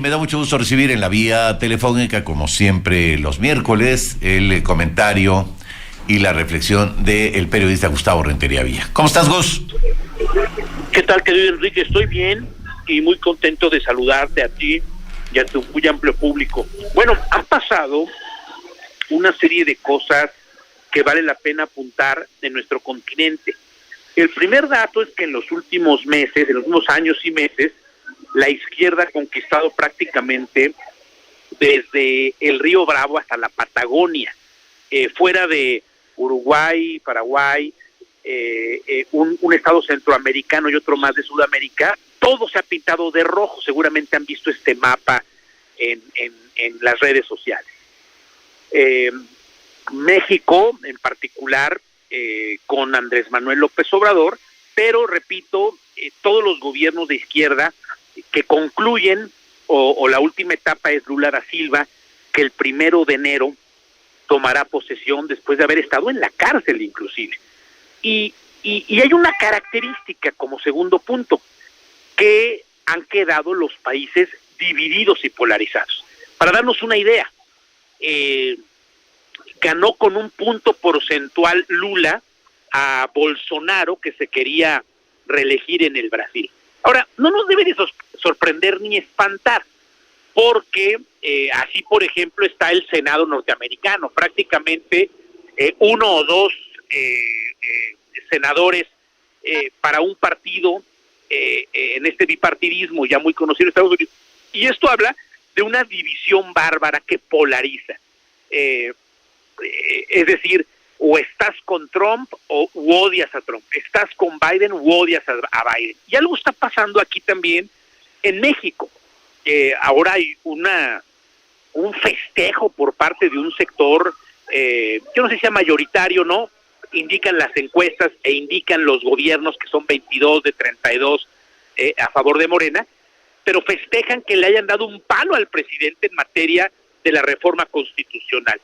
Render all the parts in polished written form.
me da mucho gusto recibir en la vía telefónica, como siempre los miércoles, el comentario y la reflexión del periodista Gustavo Rentería Villa. ¿Cómo estás, Gus? ¿Qué tal, querido Enrique? Estoy bien y muy contento de saludarte a ti y a tu muy amplio público. Bueno, han pasado una serie de cosas que vale la pena apuntar en nuestro continente. El primer dato es que en los últimos meses, en los últimos años y meses, la izquierda ha conquistado prácticamente desde el Río Bravo hasta la Patagonia, fuera de Uruguay, Paraguay, un estado centroamericano y otro más de Sudamérica, todo se ha pintado de rojo. Seguramente han visto este mapa en las redes sociales. México, en particular, con Andrés Manuel López Obrador, pero repito, todos los gobiernos de izquierda que concluyen, o la última etapa es Lula da Silva, que el 1 de enero tomará posesión después de haber estado en la cárcel inclusive. Y hay una característica como segundo punto, que han quedado los países divididos y polarizados. Para darnos una idea, ganó con un punto porcentual Lula a Bolsonaro, que se quería reelegir en el Brasil. Ahora, no nos debe de sorprender ni espantar, porque así, por ejemplo, está el Senado norteamericano. Prácticamente uno o dos senadores para un partido en este bipartidismo ya muy conocido en Estados Unidos. Y esto habla de una división bárbara que polariza. Es decir, o estás con Trump u odias a Trump, estás con Biden u odias a Biden. Y algo está pasando aquí también en México. Ahora hay un festejo por parte de un sector, yo no sé si sea mayoritario, ¿no? Indican las encuestas e indican los gobiernos que son 22 de 32 a favor de Morena, pero festejan que le hayan dado un palo al presidente en materia de la reforma constitucional.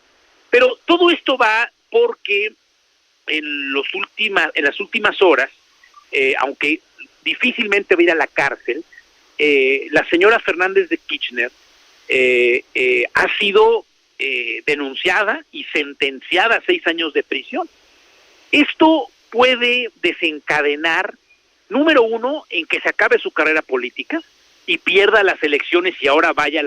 Pero todo esto va porque en las últimas horas, aunque difícilmente va a ir a la cárcel, la señora Fernández de Kirchner ha sido denunciada y sentenciada a 6 años de prisión. Esto puede desencadenar, número uno, en que se acabe su carrera política y pierda las elecciones y ahora vaya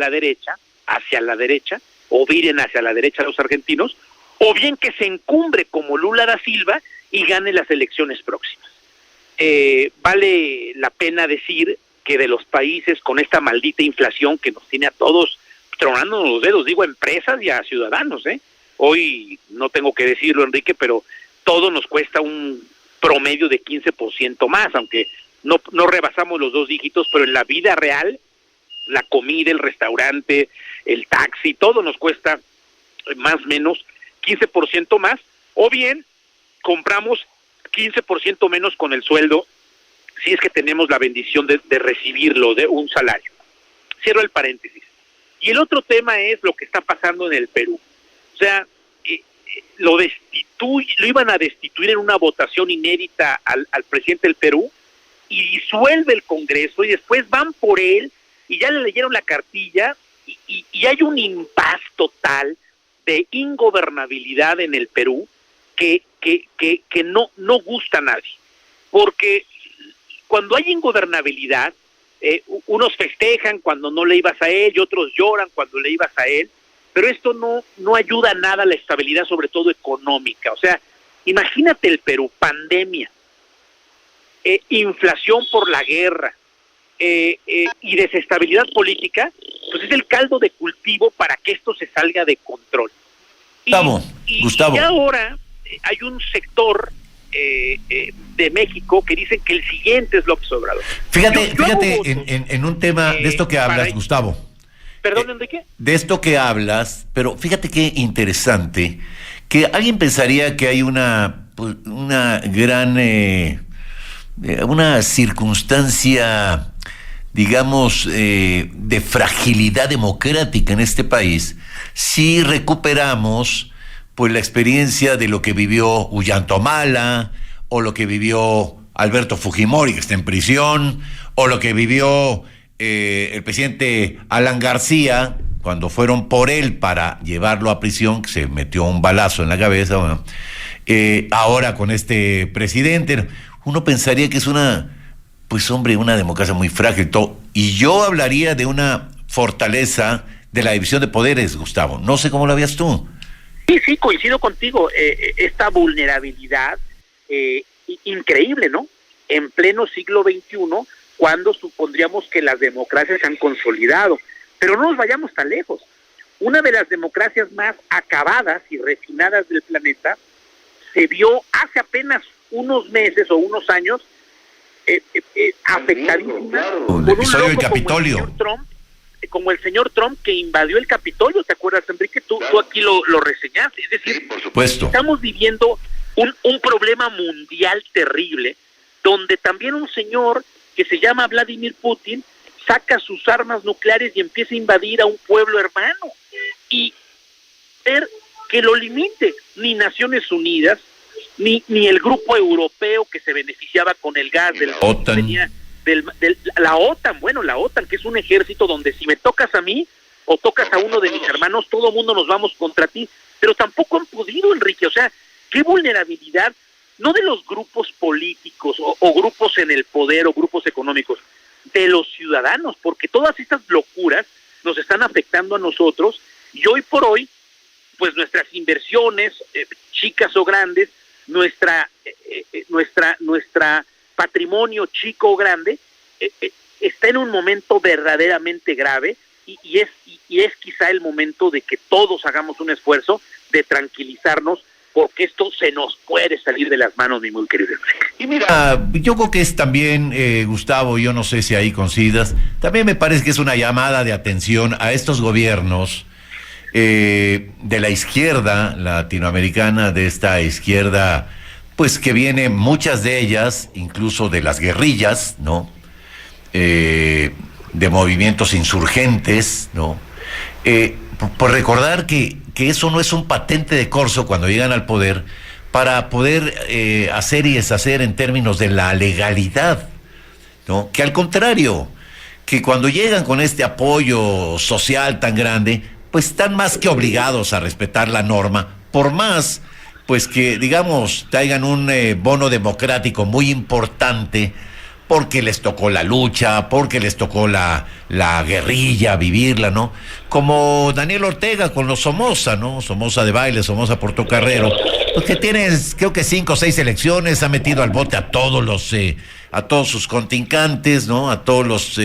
hacia la derecha, o viren hacia la derecha los argentinos, o bien que se encumbre como Lula da Silva y gane las elecciones próximas. Vale la pena decir que de los países con esta maldita inflación que nos tiene a todos tronándonos los dedos, digo, empresas y a ciudadanos, hoy no tengo que decirlo, Enrique, pero todo nos cuesta un promedio de 15% más, aunque no rebasamos los 2 dígitos, pero en la vida real, la comida, el restaurante, el taxi, todo nos cuesta más o menos 15% más, o bien compramos 15% menos con el sueldo, si es que tenemos la bendición de recibirlo, de un salario. Cierro el paréntesis. Y el otro tema es lo que está pasando en el Perú. O sea, lo iban a destituir en una votación inédita al presidente del Perú, y disuelve el Congreso, y después van por él, y ya le leyeron la cartilla, y hay un impas total de ingobernabilidad en el Perú que no gusta a nadie. Porque cuando hay ingobernabilidad, unos festejan cuando no le ibas a él, y otros lloran cuando le ibas a él, pero esto no ayuda nada a la estabilidad, sobre todo económica. O sea, imagínate el Perú, pandemia, inflación por la guerra, y desestabilidad política, pues es el caldo de cultivo para que esto se salga de control. Gustavo. Y ahora hay un sector de México que dicen que el siguiente es López Obrador. Fíjate en un tema de esto que hablas, Gustavo. Perdón, Enrique. De esto que hablas, pero fíjate qué interesante, que alguien pensaría que hay una gran una circunstancia, digamos, de fragilidad democrática en este país, si recuperamos pues la experiencia de lo que vivió Ollanta o lo que vivió Alberto Fujimori, que está en prisión, o lo que vivió el presidente Alan García, cuando fueron por él para llevarlo a prisión, que se metió un balazo en la cabeza, bueno, ahora con este presidente, uno pensaría que es pues hombre, una democracia muy frágil, todo. Y yo hablaría de una fortaleza de la división de poderes, Gustavo. No sé cómo lo veías tú. Sí, coincido contigo. Esta vulnerabilidad increíble, ¿no? En pleno siglo XXI, cuando supondríamos que las democracias se han consolidado. Pero no nos vayamos tan lejos. Una de las democracias más acabadas y refinadas del planeta se vio hace apenas unos meses o unos años afectadísima por un episodio del loco Capitolio. Como el señor Trump que invadió el Capitolio. ¿Te acuerdas, Enrique? Tú aquí lo reseñaste. Es decir, sí, por supuesto, estamos viviendo un problema mundial terrible, donde también un señor que se llama Vladimir Putin saca sus armas nucleares y empieza a invadir a un pueblo hermano, y ver que lo limite ni Naciones Unidas, ni el grupo europeo que se beneficiaba con el gas de la OTAN. La OTAN, bueno, la OTAN, que es un ejército donde si me tocas a mí o tocas a uno de mis hermanos, todo el mundo nos vamos contra ti, pero tampoco han podido, Enrique. O sea, qué vulnerabilidad, no de los grupos políticos o grupos en el poder o grupos económicos, de los ciudadanos, porque todas estas locuras nos están afectando a nosotros, y hoy por hoy, pues nuestras inversiones, chicas o grandes, nuestra patrimonio chico o grande, está en un momento verdaderamente grave, y es quizá el momento de que todos hagamos un esfuerzo de tranquilizarnos, porque esto se nos puede salir de las manos, mi muy querido Enrique. Y mira, yo creo que es también, Gustavo, yo no sé si ahí coincidas, también me parece que es una llamada de atención a estos gobiernos de la izquierda latinoamericana, de esta izquierda, pues que viene muchas de ellas, incluso de las guerrillas, ¿no? De movimientos insurgentes, ¿no? Por recordar que eso no es un patente de corso cuando llegan al poder para poder hacer y deshacer en términos de la legalidad, ¿no? Que al contrario, que cuando llegan con este apoyo social tan grande, pues están más que obligados a respetar la norma, por más, pues que, digamos, traigan un bono democrático muy importante, porque les tocó la lucha, porque les tocó la guerrilla, vivirla, ¿no? Como Daniel Ortega con los Somoza, ¿no? Somoza de baile, Somoza Portocarrero, pues que tiene, creo que 5 o 6 elecciones, ha metido al bote a todos sus contrincantes, ¿no? A todos los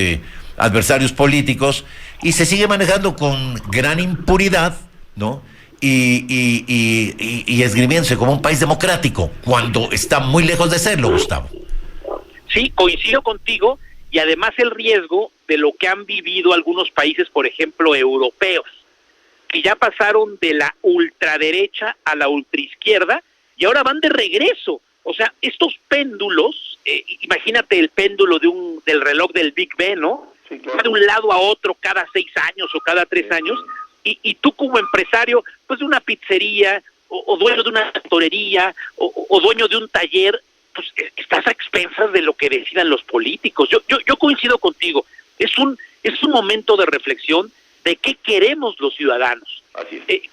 adversarios políticos, y se sigue manejando con gran impunidad, ¿no? Y esgrimiéndose como un país democrático, cuando está muy lejos de serlo, Gustavo. Sí, coincido contigo, y además el riesgo de lo que han vivido algunos países, por ejemplo, europeos, que ya pasaron de la ultraderecha a la ultraizquierda y ahora van de regreso. O sea, estos péndulos, imagínate el péndulo del reloj del Big Ben, ¿no? Sí, claro. Va de un lado a otro cada 6 años o cada 3 años, y tú como empresario, pues de una pizzería, o dueño de una torería, o dueño de un taller, pues estás a expensas de lo que decidan los políticos. Yo coincido contigo. Es un momento de reflexión de qué queremos los ciudadanos,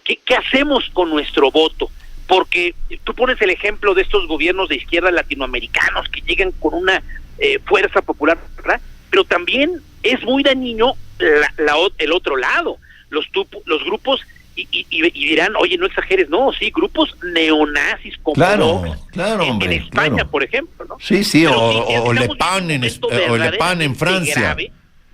qué hacemos con nuestro voto, porque tú pones el ejemplo de estos gobiernos de izquierda latinoamericanos que llegan con una fuerza popular, ¿verdad? Pero también es muy dañino el otro lado, los grupos. Y dirán, oye, no exageres, no, sí, grupos neonazis como hombre, en España, claro. Por ejemplo, ¿no? Sí, o Le Pen en Francia.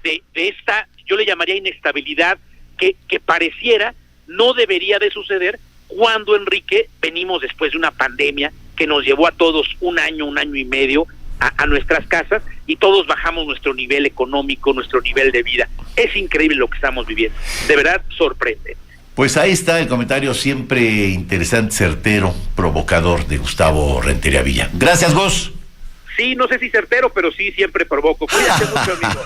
De esta, yo le llamaría inestabilidad, que pareciera no debería de suceder cuando, Enrique, venimos después de una pandemia que nos llevó a todos un año y medio a nuestras casas, y todos bajamos nuestro nivel económico, nuestro nivel de vida. Es increíble lo que estamos viviendo, de verdad sorprende. Pues ahí está el comentario siempre interesante, certero, provocador de Gustavo Rentería Villa. Gracias, Gus. Sí, no sé si certero, pero sí siempre provoco. Cuídate mucho, amigo.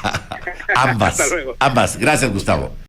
Ambas. Gracias, Gustavo.